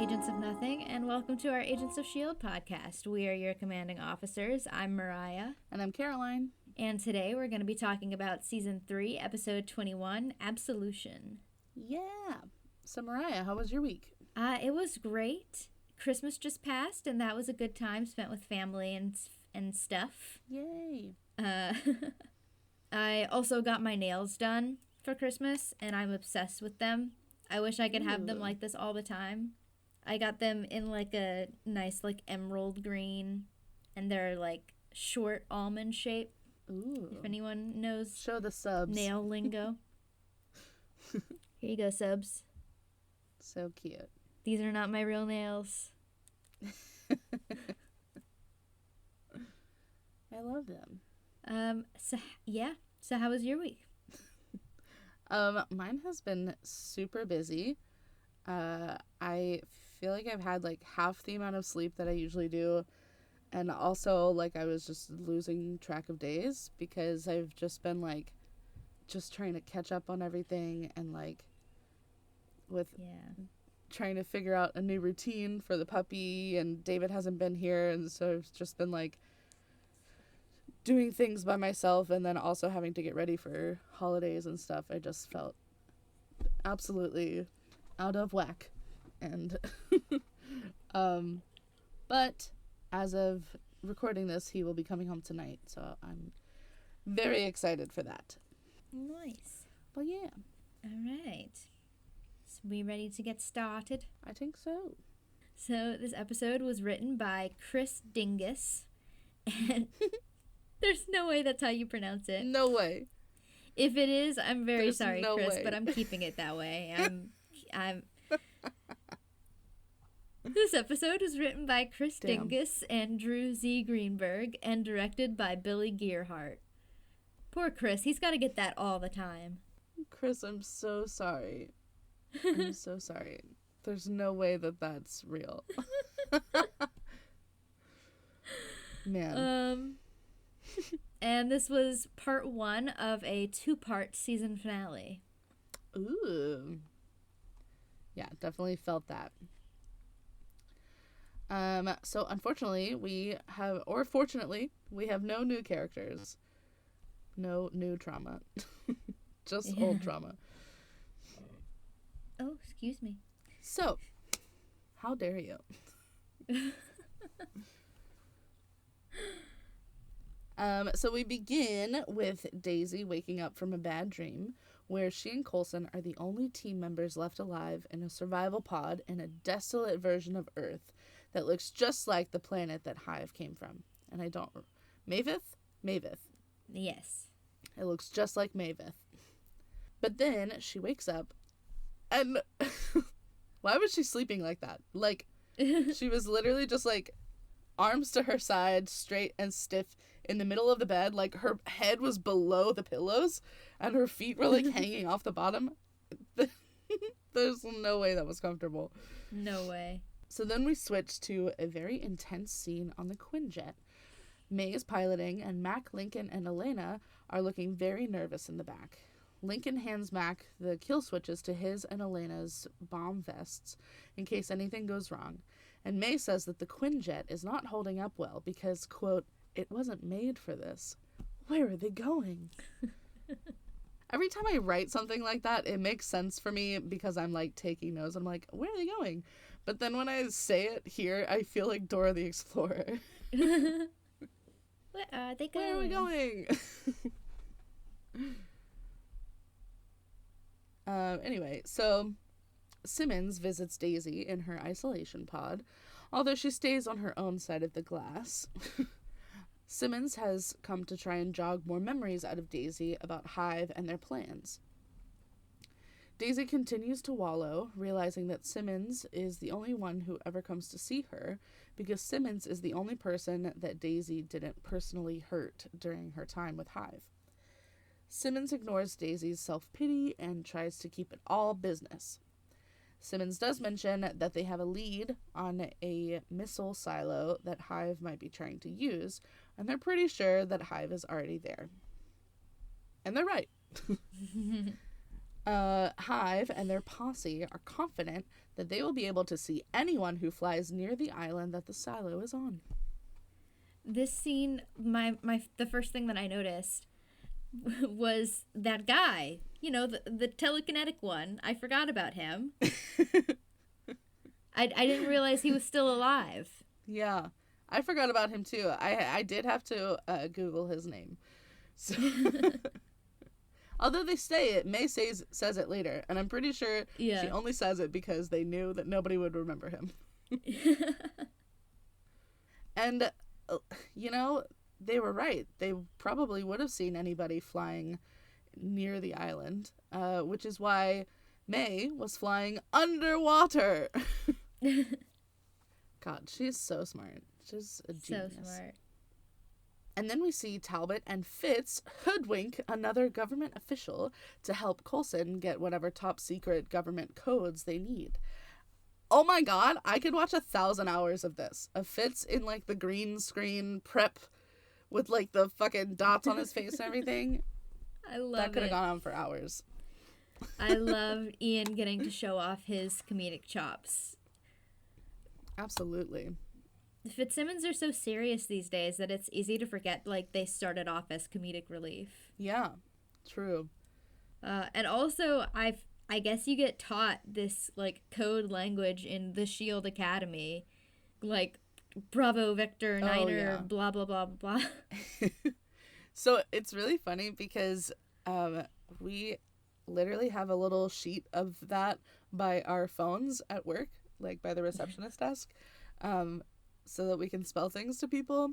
Agents of Nothing, and welcome to our Agents of S.H.I.E.L.D. podcast. We are your commanding officers. I'm Mariah. And I'm Caroline. And today we're going to be talking about Season 3, Episode 21, Absolution. Yeah. So, Mariah, how was your week? It was great. Christmas just passed, and that was a good time spent with family and stuff. Yay. I also got my nails done for Christmas, and I'm obsessed with them. I wish I could have them like this all the time. I got them in like a nice like emerald green, and they're like short almond shape. Ooh. If anyone knows Show the subs. nail lingo. Here you go, subs. So cute. These are not my real nails. I love them. So how was your week? Mine has been super busy. I feel like I've had like half the amount of sleep that I usually do. And also like I was just losing track of days because I've just been like just trying to catch up on everything and like with trying to figure out a new routine for the puppy, and David hasn't been here, and so I've just been like doing things by myself and then also having to get ready for holidays and stuff. I just felt absolutely out of whack. And but as of recording this, he will be coming home tonight, so I'm very excited for that. Nice. But yeah. All right. So we ready to get started? I think so. So this episode was written by Chris Dingus, and there's no way that's how you pronounce it. No way. If it is, I'm very There's sorry, no Chris, way. but I'm keeping it that way. I'm This episode was written by Chris Dingus and Drew Z. Greenberg and directed by Billy Gearhart. Poor Chris, he's got to get that all the time. Chris, I'm so sorry. I'm so sorry. There's no way that that's real. Man. And this was part 1 of a 2-part season finale. Ooh. Yeah, definitely felt that. So unfortunately, fortunately, we have no new characters. No new trauma. Just old trauma. Oh, excuse me. So, how dare you? So we begin with Daisy waking up from a bad dream where she and Coulson are the only team members left alive in a survival pod in a desolate version of Earth that looks just like the planet that Hive came from. And I don't... Maveth? Yes. It looks just like Maveth. But then she wakes up and... Why was she sleeping like that? Like, she was literally just like arms to her side, straight and stiff in the middle of the bed. Like, her head was below the pillows and her feet were like hanging off the bottom. There's no way that was comfortable. No way. So then we switch to a very intense scene on the Quinjet. May is piloting, and Mac, Lincoln, and Elena are looking very nervous in the back. Lincoln hands Mac the kill switches to his and Elena's bomb vests in case anything goes wrong. And May says that the Quinjet is not holding up well because, quote, it wasn't made for this. Where are they going? Every time I write something like that, it makes sense for me because I'm like taking notes. I'm like, where are they going? But then when I say it here, I feel like Dora the Explorer. Where are they going? Where are we going? Anyway, so Simmons visits Daisy in her isolation pod, although she stays on her own side of the glass. Simmons has come to try and jog more memories out of Daisy about Hive and their plans. Daisy continues to wallow, realizing that Simmons is the only one who ever comes to see her, because Simmons is the only person that Daisy didn't personally hurt during her time with Hive. Simmons ignores Daisy's self-pity and tries to keep it all business. Simmons does mention that they have a lead on a missile silo that Hive might be trying to use, and they're pretty sure that Hive is already there. And they're right. Hive and their posse are confident that they will be able to see anyone who flies near the island that the silo is on. This scene, the first thing that I noticed was that guy. You know, the telekinetic one. I forgot about him. I didn't realize he was still alive. Yeah, I forgot about him too. I did have to Google his name. So although they say it, May says it later, and I'm pretty sure she only says it because they knew that nobody would remember him. And, you know, they were right. They probably would have seen anybody flying near the island, which is why May was flying underwater. God, she's so smart. She's a genius. So smart. And then we see Talbot and Fitz hoodwink another government official to help Coulson get whatever top secret government codes they need. Oh my god, I could watch 1,000 hours of this. Of Fitz in like the green screen prep with like the fucking dots on his face and everything. I love that could have it. gone on for hours. I love Ian getting to show off his comedic chops. Absolutely. Fitzsimmons are so serious these days that it's easy to forget like they started off as comedic relief. Yeah, true. And also I guess you get taught this like code language in the Shield Academy, like Bravo, Victor, Niner, blah blah blah blah blah. So it's really funny because we literally have a little sheet of that by our phones at work, like by the receptionist desk. So that we can spell things to people,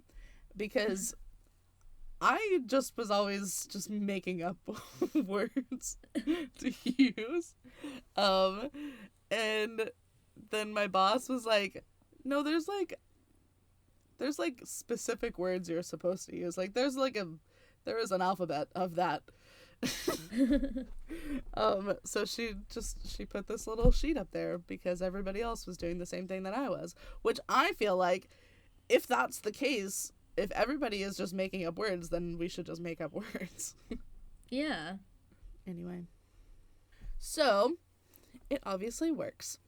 because I just was always just making up words to use. And then my boss was like, no, there's like specific words you're supposed to use. Like there is an alphabet of that. So she put this little sheet up there because everybody else was doing the same thing that I was, which I feel like if that's the case, if everybody is just making up words, then we should just make up words. Yeah. Anyway, so it obviously works,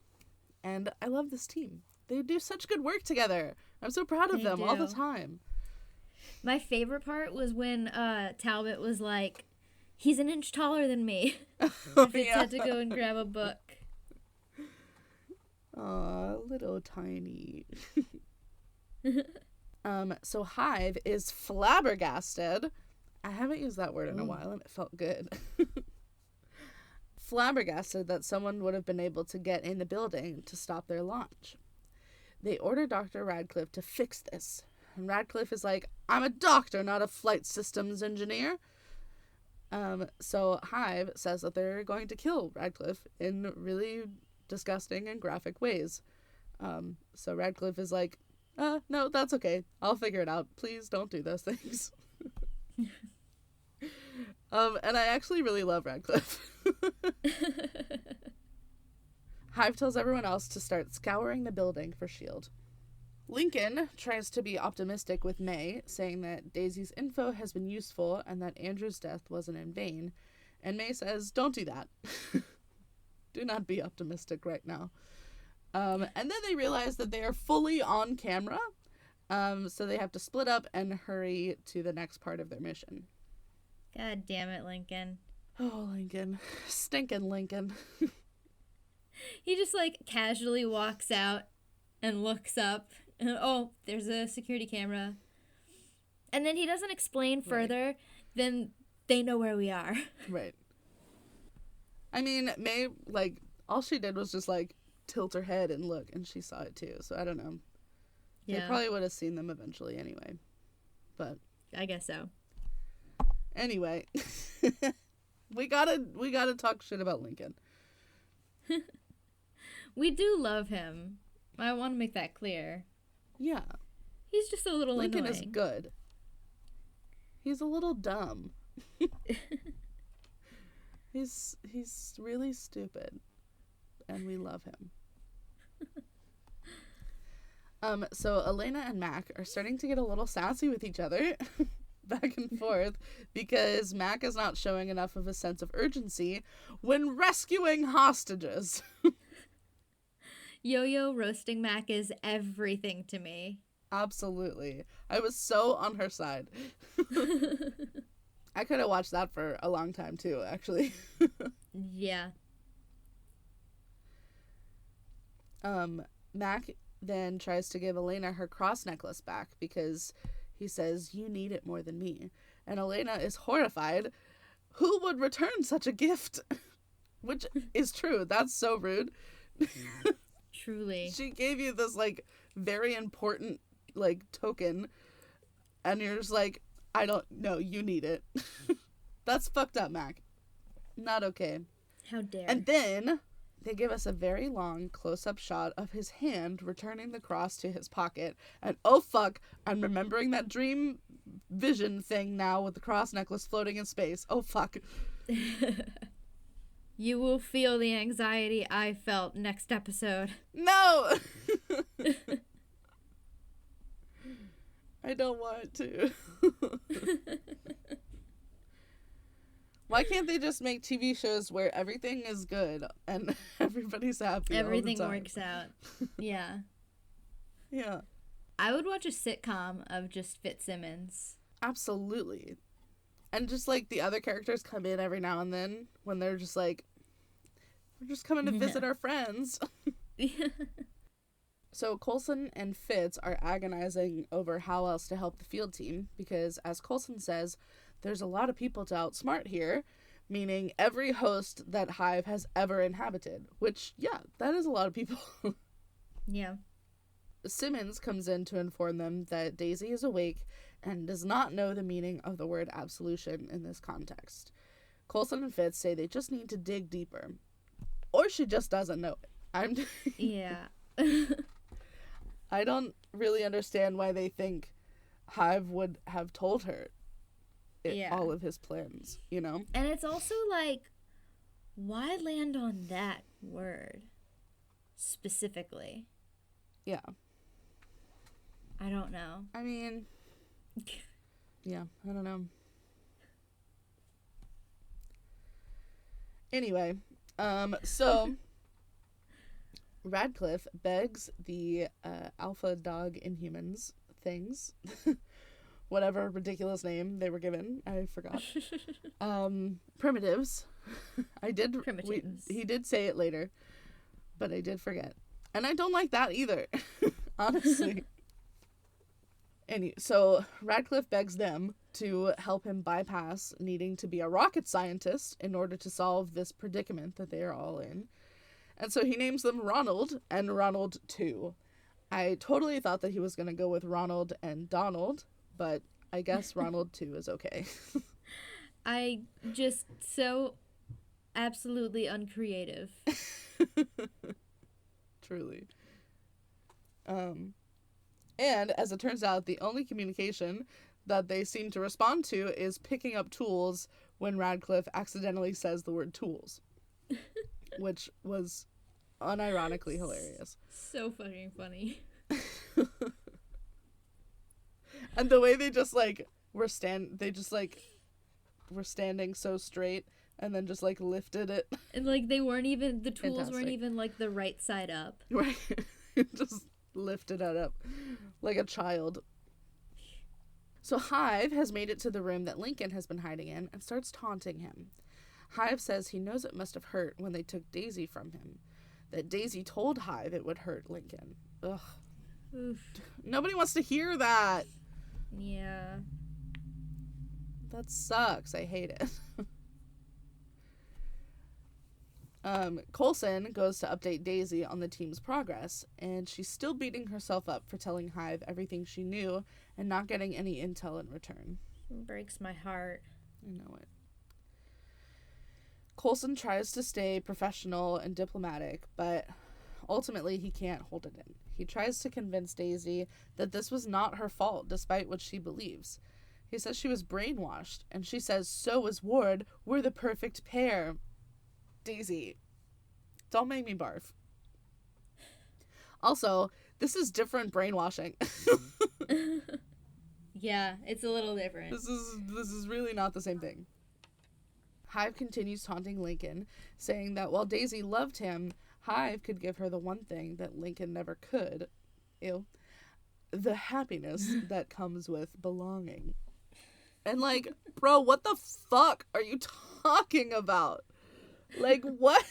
and I love this team. They do such good work together. I'm so proud of them all the time. My favorite part was when Talbot was like, he's an inch taller than me. Fitz had to go and grab a book. Aw, little tiny. So Hive is flabbergasted. I haven't used that word in a while and it felt good. Flabbergasted that someone would have been able to get in the building to stop their launch. They order Dr. Radcliffe to fix this. And Radcliffe is like, I'm a doctor, not a flight systems engineer. So Hive says that they're going to kill Radcliffe in really disgusting and graphic ways. So Radcliffe is like, no, that's okay. I'll figure it out. Please don't do those things. And I actually really love Radcliffe. Hive tells everyone else to start scouring the building for S.H.I.E.L.D. Lincoln tries to be optimistic with May, saying that Daisy's info has been useful and that Andrew's death wasn't in vain. And May says, don't do that. Do not be optimistic right now. And then they realize that they are fully on camera, so they have to split up and hurry to the next part of their mission. God damn it, Lincoln. Oh, Lincoln. Stinking Lincoln. He just, like, casually walks out and looks up. And, oh, there's a security camera. And then he doesn't explain further. Right. Then they know where we are. Right. I mean, May, like, all she did was just, like, tilt her head and look, and she saw it too. So I don't know. Yeah. They probably would have seen them eventually anyway. But I guess so. Anyway, we gotta talk shit about Lincoln. We do love him. I want to make that clear. Yeah. He's just a little Lincoln annoying. Lincoln is good. He's a little dumb. He's really stupid. And we love him. So Elena and Mac are starting to get a little sassy with each other. back and forth because Mac is not showing enough of a sense of urgency when rescuing hostages. Yo-Yo roasting Mac is everything to me. Absolutely. I was so on her side. I could have watched that for a long time too, actually. Yeah. Mac then tries to give Elena her cross necklace back because he says, "You need it more than me." And Elena is horrified. Who would return such a gift? Which is true. That's so rude. Truly. She gave you this, like, very important, like, token, and you're just like, I don't know, you need it. That's fucked up, Mac. Not okay. How dare. And then they give us a very long close-up shot of his hand returning the cross to his pocket. And oh fuck, I'm remembering that dream vision thing now with the cross necklace floating in space. Oh fuck. You will feel the anxiety I felt next episode. No! I don't want to. Why can't they just make TV shows where everything is good and everybody's happy? Everything all the time? works out. Yeah. Yeah. I would watch a sitcom of just Fitzsimmons. Absolutely. And just like the other characters come in every now and then when they're just like, we're just coming to visit our friends. So Coulson and Fitz are agonizing over how else to help the field team because, as Coulson says, there's a lot of people to outsmart here, meaning every host that Hive has ever inhabited, which, yeah, that is a lot of people. Yeah. Simmons comes in to inform them that Daisy is awake and does not know the meaning of the word absolution in this context. Coulson and Fitz say they just need to dig deeper. Or she just doesn't know it. Yeah. I don't really understand why they think Hive would have told her all of his plans, you know? And it's also like, why land on that word specifically? Yeah. I don't know. I mean, yeah, I don't know. Anyway, so Radcliffe begs the alpha dog inhumans things, whatever ridiculous name they were given, I forgot. Primitives. Primitives. He did say it later, but I did forget. And I don't like that either, honestly. So Radcliffe begs them to help him bypass needing to be a rocket scientist in order to solve this predicament that they are all in. And so he names them Ronald and Ronald 2. I totally thought that he was going to go with Ronald and Donald, but I guess Ronald 2 is okay. I just so absolutely uncreative. Truly. And as it turns out, the only communication that they seem to respond to is picking up tools when Radcliffe accidentally says the word tools, which was unironically hilarious. So fucking funny. And the way they just like were standing so straight and then just like lifted it. And like the tools Fantastic. weren't even like the right side up. Right. Just lifted it up like a child. So Hive has made it to the room that Lincoln has been hiding in and starts taunting him. Hive says he knows it must have hurt when they took Daisy from him. That Daisy told Hive it would hurt Lincoln. Ugh. Oof. Nobody wants to hear that. Yeah. That sucks. I hate it. Coulson goes to update Daisy on the team's progress, and she's still beating herself up for telling Hive everything she knew and not getting any intel in return. It breaks my heart. I know it. Coulson tries to stay professional and diplomatic, but ultimately he can't hold it in. He tries to convince Daisy that this was not her fault, despite what she believes. He says she was brainwashed, and she says, so was Ward. We're the perfect pair. Daisy, don't make me barf. Also, this is different brainwashing. Yeah, it's a little different. This is really not the same thing. Hive continues taunting Lincoln, saying that while Daisy loved him, Hive could give her the one thing that Lincoln never could. Ew. The happiness that comes with belonging. And like, bro, what the fuck are you talking about? Like, what?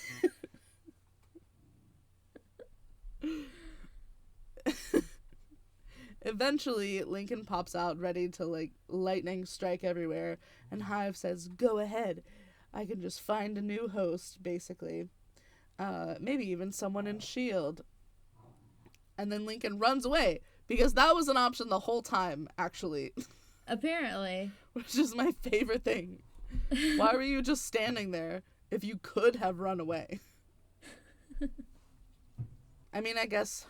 Eventually, Lincoln pops out ready to, like, lightning strike everywhere, and Hive says, go ahead. I can just find a new host, basically. Maybe even someone in S.H.I.E.L.D. And then Lincoln runs away, because that was an option the whole time, actually. Apparently. Which is my favorite thing. Why were you just standing there if you could have run away? I mean, I guess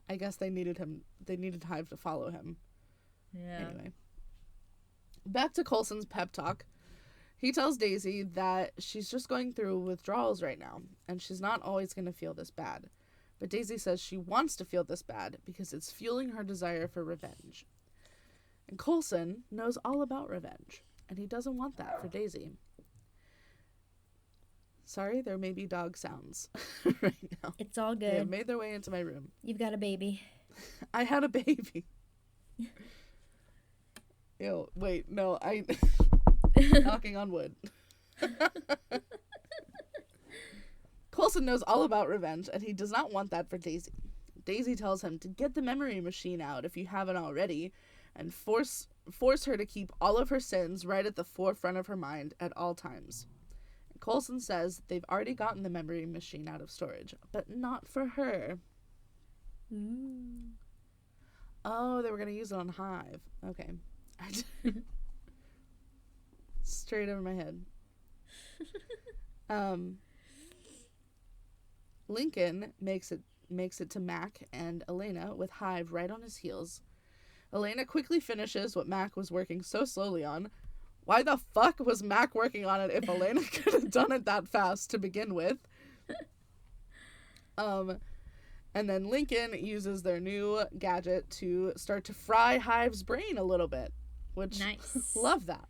they needed him. They needed Hive to follow him. Yeah. Anyway. Back to Coulson's pep talk. He tells Daisy that she's just going through withdrawals right now, and she's not always going to feel this bad. But Daisy says she wants to feel this bad because it's fueling her desire for revenge. And Coulson knows all about revenge, and he doesn't want that for Daisy. Sorry, there may be dog sounds right now. It's all good. They have made their way into my room. You've got a baby. I had a baby. Ew, wait, no, knocking on wood. Coulson knows all about revenge, and he does not want that for Daisy. Daisy tells him to get the memory machine out if you haven't already, and force her to keep all of her sins right at the forefront of her mind at all times. Coulson says they've already gotten the memory machine out of storage, but not for her. Mm. Oh, they were going to use it on Hive. Okay. Straight over my head. Lincoln makes it to Mac and Elena with Hive right on his heels. Elena quickly finishes what Mac was working so slowly on. Why the fuck was Mac working on it if Elena could have done it that fast to begin with? And then Lincoln uses their new gadget to start to fry Hive's brain a little bit, which nice. Love that.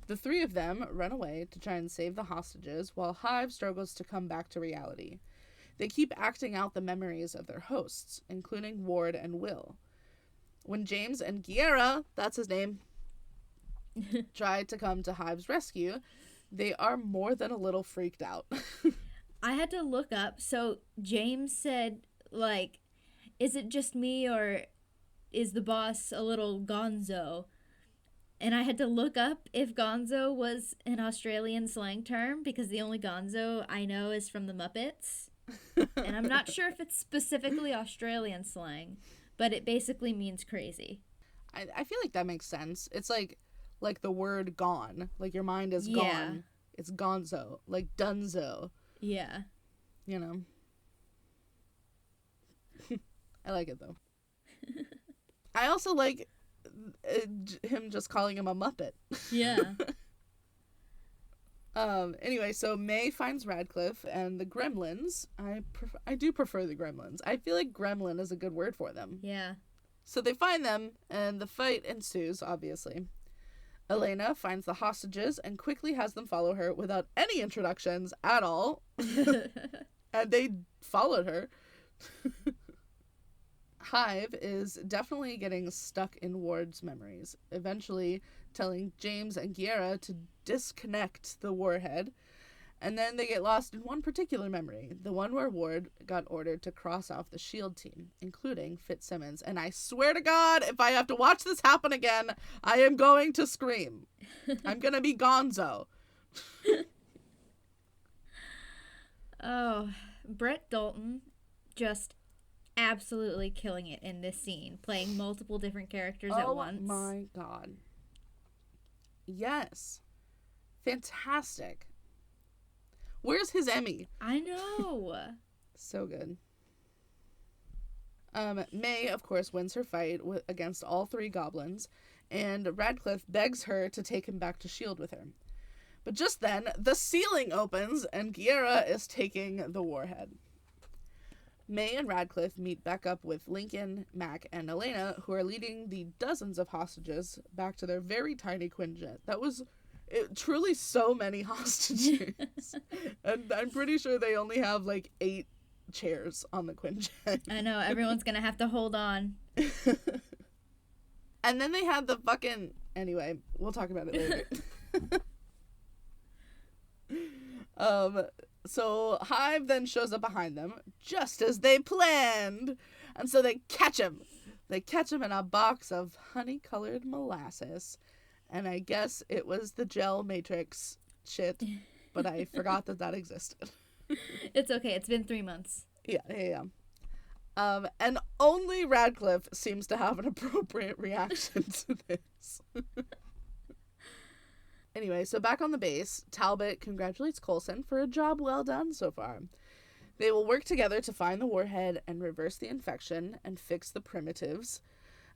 The three of them run away to try and save the hostages while Hive struggles to come back to reality. They keep acting out the memories of their hosts, including Ward and Will. When James and Guerra, that's his name, try to come to Hive's rescue, they are more than a little freaked out. I had to look up. So James said, like, is it just me or is the boss a little gonzo? And I had to look up if gonzo was an Australian slang term because the only gonzo I know is from the Muppets. And I'm not sure if it's specifically Australian slang, but it basically means crazy. I feel like that makes sense. It's like the word gone. Like your mind is gone. It's gonzo. Like dunzo. Yeah. You know. I like it though. I also like him just calling him a Muppet. Yeah. Anyway, so May finds Radcliffe and the Gremlins. I do prefer the Gremlins. I feel like gremlin is a good word for them. Yeah. So they find them, and the fight ensues, obviously. Elena finds the hostages and quickly has them follow her without any introductions at all. And they followed her. Hive is definitely getting stuck in Ward's memories, eventually telling James and Guerra to disconnect the warhead, and then they get lost in one particular memory, the one where Ward got ordered to cross off the S.H.I.E.L.D. team, including Fitzsimmons. And I swear to God, if I have to watch this happen again, I am going to scream. I'm gonna be gonzo. Oh, Brett Dalton just absolutely killing it in this scene, playing multiple different characters at once. Oh my God. Yes. Fantastic. Where's his Emmy? I know. So good. May, of course, wins her fight against all three goblins, and Radcliffe begs her to take him back to S.H.I.E.L.D. with her. But just then, the ceiling opens, and Guerra is taking the warhead. May and Radcliffe meet back up with Lincoln, Mac, and Elena, who are leading the dozens of hostages back to their very tiny Quinjet. That was truly so many hostages. And I'm pretty sure they only have like 8 chairs on the Quinjet. I know, everyone's gonna have to hold on. And then they had the fucking... Anyway, we'll talk about it later. So Hive then shows up behind them, just as they planned. And so they catch him. They catch him in a box of honey-colored molasses. And I guess it was the gel matrix shit, but I forgot that existed. It's okay, it's been 3 months. Yeah. And only Radcliffe seems to have an appropriate reaction to this. Anyway, so back on the base, Talbot congratulates Coulson for a job well done so far. They will work together to find the warhead and reverse the infection and fix the primitives.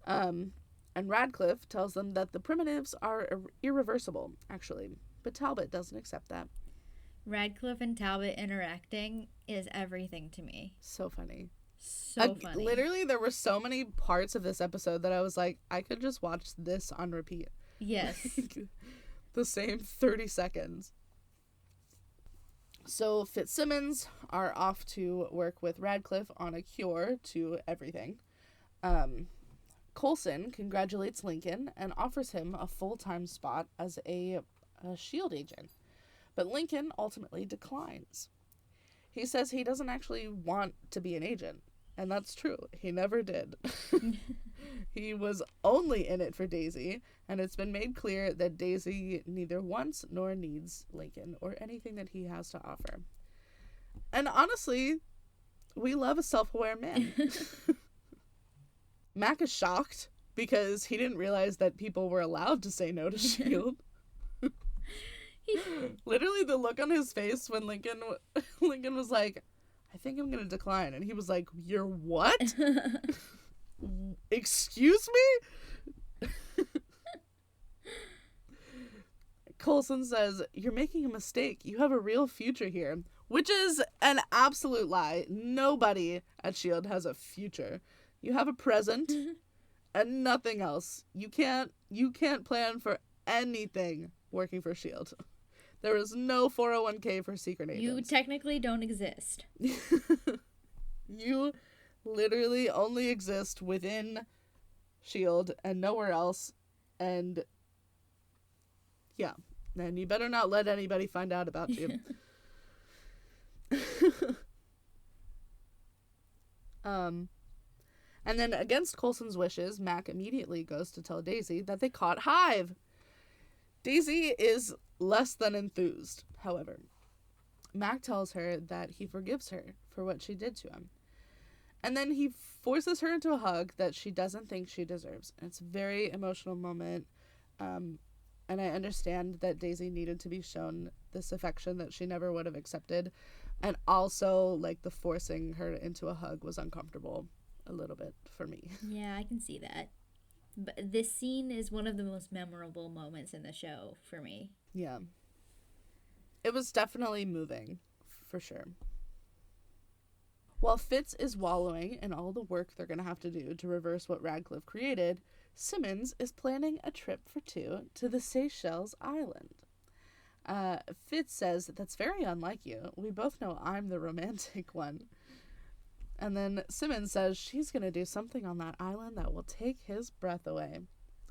And Radcliffe tells them that the primitives are irreversible, actually. But Talbot doesn't accept that. Radcliffe and Talbot interacting is everything to me. So funny. So funny. Literally, there were so many parts of this episode that I was like, I could just watch this on repeat. Yes. The same 30 seconds. So Fitzsimmons are off to work with Radcliffe on a cure to everything. Coulson congratulates Lincoln and offers him a full-time spot as a SHIELD agent. But Lincoln ultimately declines. He says he doesn't actually want to be an agent. And that's true. He never did. He was only in it for Daisy, and it's been made clear that Daisy neither wants nor needs Lincoln or anything that he has to offer. And honestly, we love a self-aware man. Mac is shocked because he didn't realize that people were allowed to say no to SHIELD. Literally the look on his face when Lincoln was like, I think I'm going to decline. And he was like, you're what? Excuse me? Coulson says, you're making a mistake. You have a real future here. Which is an absolute lie. Nobody at SHIELD has a future. You have a present and nothing else. You can't plan for anything working for SHIELD. There is no 401k for secret agents. You technically don't exist. You literally only exist within SHIELD and nowhere else. And yeah, and you better not let anybody find out about you. And then against Coulson's wishes, Mac immediately goes to tell Daisy that they caught Hive. Daisy is less than enthused, however. Mac tells her that he forgives her for what she did to him. And then he forces her into a hug that she doesn't think she deserves. And it's a very emotional moment. And I understand that Daisy needed to be shown this affection that she never would have accepted. And also, like, the forcing her into a hug was uncomfortable a little bit for me. Yeah, I can see that. But this scene is one of the most memorable moments in the show for me. Yeah. It was definitely moving, for sure. While Fitz is wallowing in all the work they're going to have to do to reverse what Radcliffe created, Simmons is planning a trip for 2 to the Seychelles Island. Fitz says, that's very unlike you. We both know I'm the romantic one. And then Simmons says she's going to do something on that island that will take his breath away.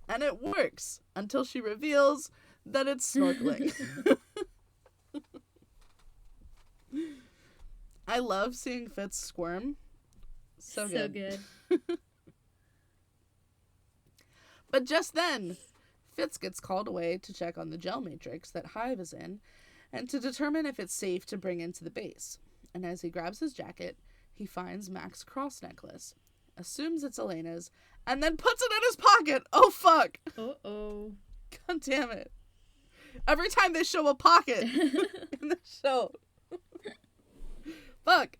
And it works until she reveals that it's snorkeling. I love seeing Fitz squirm. So good. But just then, Fitz gets called away to check on the gel matrix that Hive is in and to determine if it's safe to bring into the base. And as he grabs his jacket, he finds Mac's cross necklace, assumes it's Elena's, and then puts it in his pocket. Oh, fuck. Uh-oh. God damn it. Every time they show a pocket in the show. Fuck.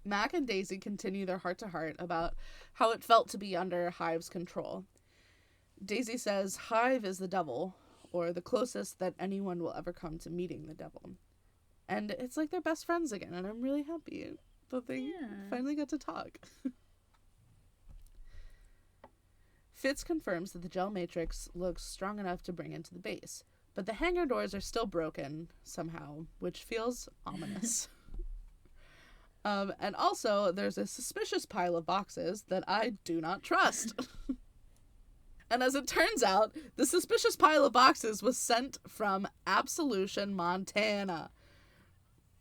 Mac and Daisy continue their heart-to-heart about how it felt to be under Hive's control. Daisy says Hive is the devil, or the closest that anyone will ever come to meeting the devil. And it's like they're best friends again, and I'm really happy that they finally got to talk. Fitz confirms that the gel matrix looks strong enough to bring into the base, but the hangar doors are still broken somehow, which feels ominous. And also, there's a suspicious pile of boxes that I do not trust. And as it turns out, the suspicious pile of boxes was sent from Absolution, Montana.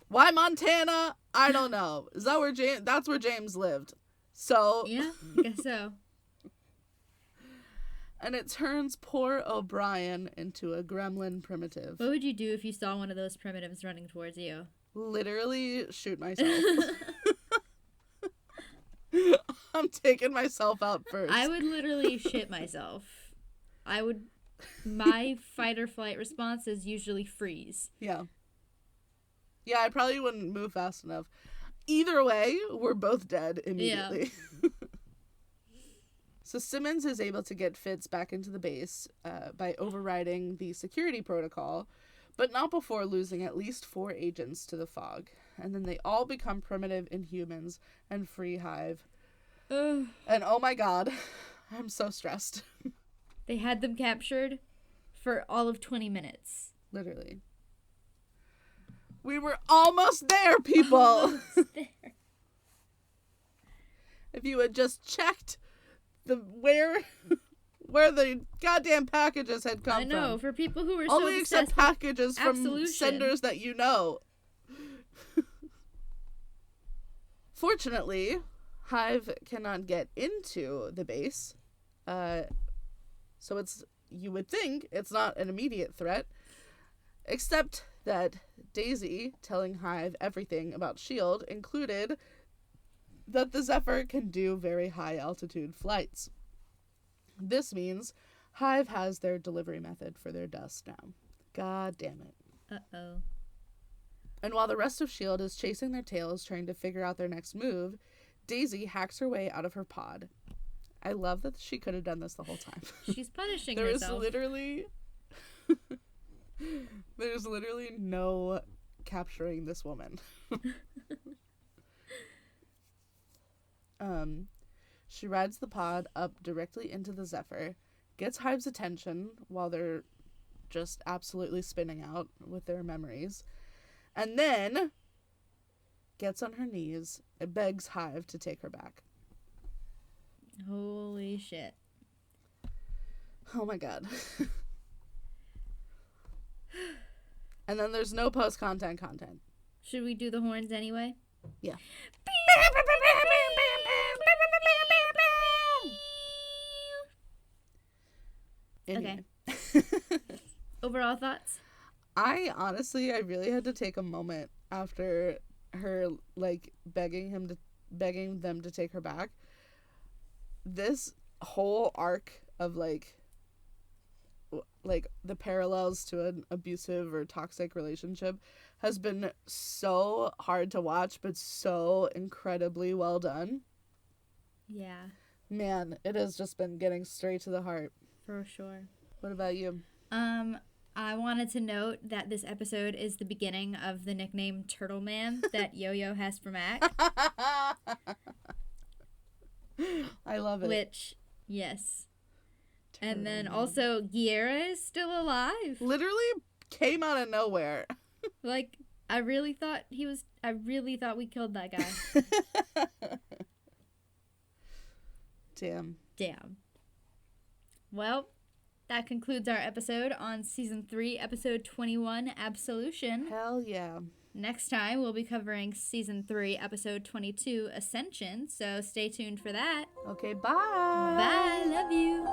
Why Montana? I don't know. Is that where that's where James lived. So yeah, I guess so. And it turns poor O'Brien into a gremlin primitive. What would you do if you saw one of those primitives running towards you? Literally shoot myself. I'm taking myself out first. I would literally shit myself. My fight or flight response is usually freeze. Yeah. Yeah, I probably wouldn't move fast enough. Either way, we're both dead immediately. Yeah. So Simmons is able to get Fitz back into the base by overriding the security protocol, but not before losing at least 4 agents to the fog. And then they all become primitive inhumans and free Hive. And oh my god, I'm so stressed. They had them captured for all of 20 minutes. Literally. We were almost there, people! Almost there. If you had just checked where the goddamn packages had come from. I know, for people who were so only accept packages from Absolution. senders that you know. Fortunately, Hive cannot get into the base, so you would think it's not an immediate threat, except that Daisy telling Hive everything about S.H.I.E.L.D. included that the Zephyr can do very high altitude flights. This means Hive has their delivery method for their dust now. God damn it. Uh-oh. And while the rest of S.H.I.E.L.D. is chasing their tails trying to figure out their next move, Daisy hacks her way out of her pod. I love that she could have done this the whole time. She's punishing herself. There's literally no capturing this woman. She rides the pod up directly into the Zephyr, gets Hive's attention while they're just absolutely spinning out with their memories, and then gets on her knees and begs Hive to take her back. Holy shit. Oh my god. And then there's no post-content content. Should we do the horns anyway? Yeah. Anyway. Okay. Overall thoughts? I really had to take a moment after her, like, begging them to take her back. This whole arc of, like the parallels to an abusive or toxic relationship has been so hard to watch, but so incredibly well done. Yeah. Man, it has just been getting straight to the heart. For sure. What about you? I wanted to note that this episode is the beginning of the nickname Turtle Man that Yo-Yo has for Mac. I love it. Which, yes. And then also, Guerra is still alive. Literally came out of nowhere. Like, I really thought we killed that guy. Damn. Well, that concludes our episode on Season 3, Episode 21, Absolution. Hell yeah. Next time, we'll be covering Season 3, Episode 22, Ascension, so stay tuned for that. Okay, bye. Bye, love you.